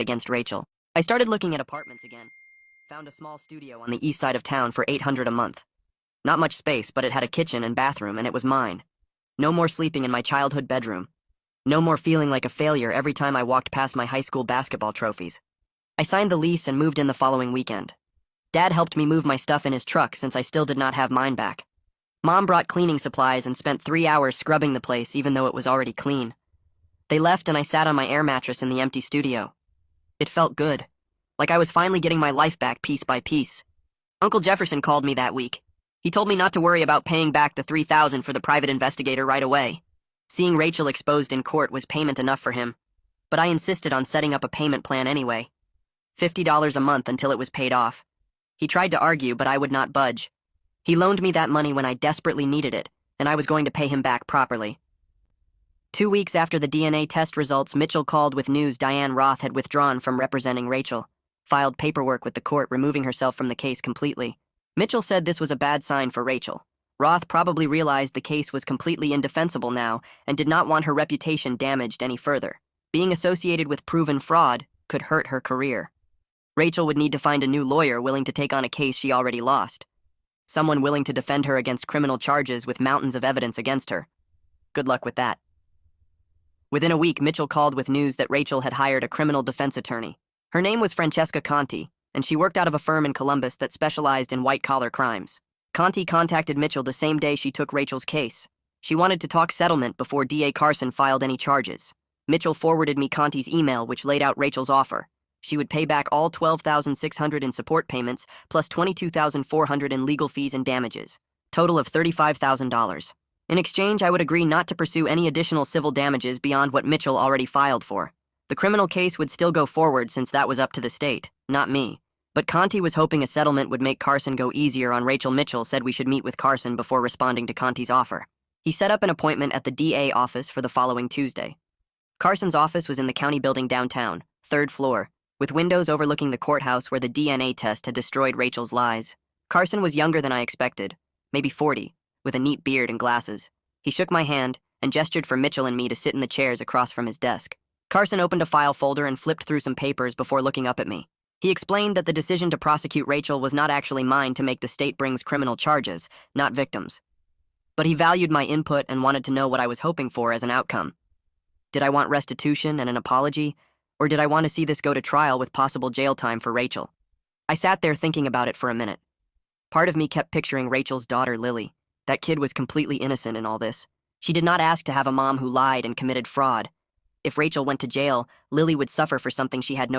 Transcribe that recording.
against Rachel. I started looking at apartments again. Found a small studio on the east side of town for $800 a month. Not much space, but it had a kitchen and bathroom, and it was mine. No more sleeping in my childhood bedroom. No more feeling like a failure every time I walked past my high school basketball trophies. I signed the lease and moved in the following weekend. Dad helped me move my stuff in his truck since I still did not have mine back. Mom brought cleaning supplies and spent 3 hours scrubbing the place even though it was already clean. They left and I sat on my air mattress in the empty studio. It felt good, like I was finally getting my life back piece by piece. Uncle Jefferson called me that week. He told me not to worry about paying back the $3,000 for the private investigator right away. Seeing Rachel exposed in court was payment enough for him, but I insisted on setting up a payment plan anyway. $50 a month until it was paid off. He tried to argue, but I would not budge. He loaned me that money when I desperately needed it, and I was going to pay him back properly. 2 weeks after the DNA test results, Mitchell called with news Diane Roth had withdrawn from representing Rachel, filed paperwork with the court removing herself from the case completely. Mitchell said this was a bad sign for Rachel. Roth probably realized the case was completely indefensible now and did not want her reputation damaged any further. Being associated with proven fraud could hurt her career. Rachel would need to find a new lawyer willing to take on a case she already lost. Someone willing to defend her against criminal charges with mountains of evidence against her. Good luck with that. Within a week, Mitchell called with news that Rachel had hired a criminal defense attorney. Her name was Francesca Conti, and she worked out of a firm in Columbus that specialized in white-collar crimes. Conti contacted Mitchell the same day she took Rachel's case. She wanted to talk settlement before DA Carson filed any charges. Mitchell forwarded me Conti's email, which laid out Rachel's offer. She would pay back all $12,600 in support payments, plus $22,400 in legal fees and damages. Total of $35,000. In exchange, I would agree not to pursue any additional civil damages beyond what Mitchell already filed for. The criminal case would still go forward since that was up to the state, not me. But Conti was hoping a settlement would make Carson go easier on Rachel. Mitchell said we should meet with Carson before responding to Conti's offer. He set up an appointment at the DA office for the following Tuesday. Carson's office was in the county building downtown, 3rd floor, with windows overlooking the courthouse where the DNA test had destroyed Rachel's lies. Carson was younger than I expected, maybe 40, with a neat beard and glasses. He shook my hand and gestured for Mitchell and me to sit in the chairs across from his desk. Carson opened a file folder and flipped through some papers before looking up at me. He explained that the decision to prosecute Rachel was not actually mine to make the state brings criminal charges, not victims. But he valued my input and wanted to know what I was hoping for as an outcome. Did I want restitution and an apology, or did I want to see this go to trial with possible jail time for Rachel? I sat there thinking about it for a minute. Part of me kept picturing Rachel's daughter, Lily. That kid was completely innocent in all this. She did not ask to have a mom who lied and committed fraud. If Rachel went to jail, Lily would suffer for something she had no